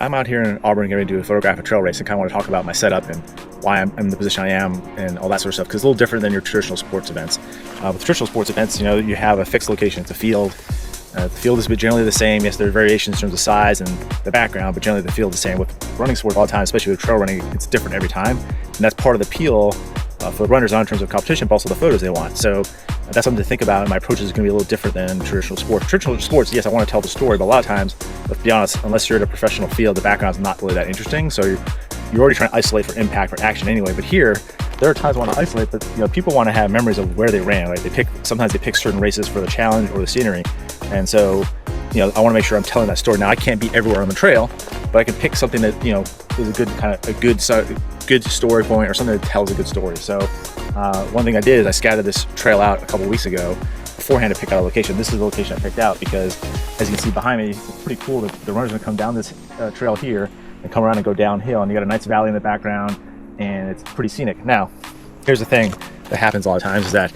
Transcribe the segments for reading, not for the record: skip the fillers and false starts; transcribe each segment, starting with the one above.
I'm out here in Auburn getting ready to do a photographic trail race and kind of want to talk about my setup and why I'm in the position I am and all that sort of stuff, because it's a little different than your traditional sports events. With traditional sports events, you have a fixed location. It's a field. The field is generally the same. Yes, there are variations in terms of size and the background, but generally the field is the same. With running sports all the time, especially with trail running, it's different every time. And that's part of the appeal for the runners, not in terms of competition, but also the photos they want. So that's something to think about, and my approach is going to be a little different than traditional sports. Traditional sports, yes, I want to tell the story, but a lot of times, let's be honest, unless you're at a professional field, the background's not really that interesting. So you're already trying to isolate for impact, for action anyway. But here, there are times I want to isolate, but people want to have memories of where they ran. Right? Sometimes they pick certain races for the challenge or the scenery, and so I want to make sure I'm telling that story. Now I can't be everywhere on the trail, but I can pick something that is a good story point or something that tells a good story. So one thing I did is I scouted this trail out a couple weeks ago beforehand to pick out a location. This is the location I picked out because, as you can see behind me, it's pretty cool that the runner's gonna come down this trail here and come around and go downhill, and you got a nice valley in the background, and it's pretty scenic. Now, here's the thing that happens a lot of times is that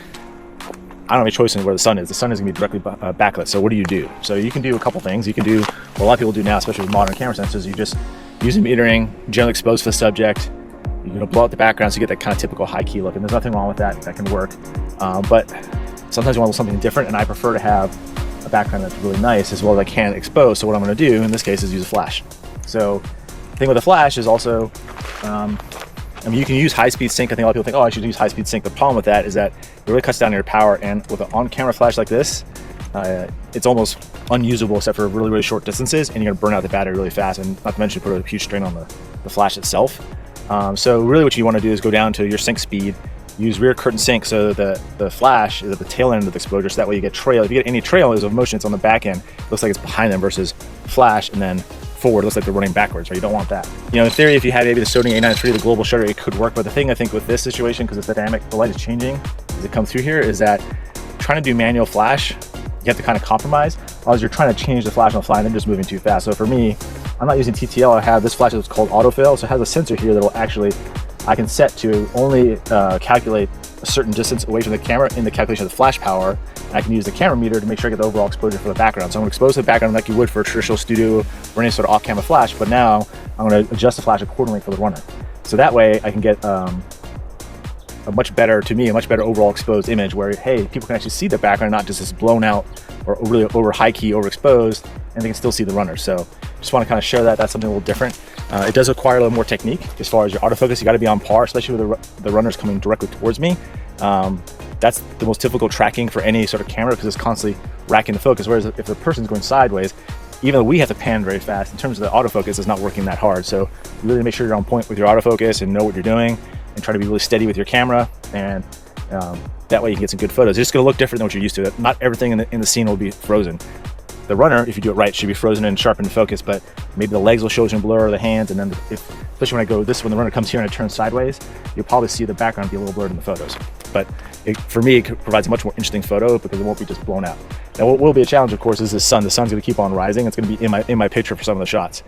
I don't have a choice in where the sun is. The sun is going to be directly backlit. So what do? So you can do a couple things. You can do what a lot of people do now, especially with modern camera sensors. You just use metering, generally exposed to the subject. You're going to blow out the background so you get that kind of typical high key look. And there's nothing wrong with that. That can work. But sometimes you want something different, and I prefer to have a background that's really nice as well as I can expose. So what I'm going to do in this case is use a flash. So the thing with a flash is also, you can use high-speed sync. I think a lot of people think, I should use high-speed sync. The problem with that is that it really cuts down your power, and with an on-camera flash like this, it's almost unusable except for really, really short distances, and you're gonna burn out the battery really fast, and not to mention put a huge strain on the flash itself. So really what you wanna do is go down to your sync speed, use rear curtain sync so that the flash is at the tail end of the exposure, so that way you get trail. If you get any trail of motion, it's on the back end. It looks like it's behind them versus flash and then forward, it looks like they're running backwards, right? You don't want that. In theory, if you had maybe the Sony A9 III, the global shutter, it could work. But the thing I think with this situation, because it's dynamic, the light is changing as it comes through here, is that trying to do manual flash, you have to kind of compromise, otherwise you're trying to change the flash on the fly and then just moving too fast. So for me, I'm not using TTL. I have this flash that's called autofill, so it has a sensor here that will actually, I can set to only calculate a certain distance away from the camera in the calculation of the flash power. And I can use the camera meter to make sure I get the overall exposure for the background. So I'm going to expose the background like you would for a traditional studio or any sort of off-camera flash, but now I'm going to adjust the flash accordingly for the runner. So that way I can get a much better overall exposed image where, hey, people can actually see the background, not just this blown out or really over high key, overexposed, and they can still see the runner. So just want to kind of share that. That's something a little different. It does require a little more technique as far as your autofocus. You got to be on par, especially with the runners coming directly towards me. That's the most difficult tracking for any sort of camera because it's constantly racking the focus. Whereas if the person's going sideways, even though we have to pan very fast, in terms of the autofocus, it's not working that hard. So you really make sure you're on point with your autofocus and know what you're doing, and try to be really steady with your camera, and that way you can get some good photos. It's just going to look different than what you're used to. Not everything in the scene will be frozen. The runner, if you do it right, should be frozen and sharpened in focus, but maybe the legs will show some blur, or the hands, and then especially when the runner comes here and it turns sideways, you'll probably see the background be a little blurred in the photos. But for me, it provides a much more interesting photo because it won't be just blown out. Now, what will be a challenge, of course, is the sun. The sun's going to keep on rising. It's going to be in my picture for some of the shots.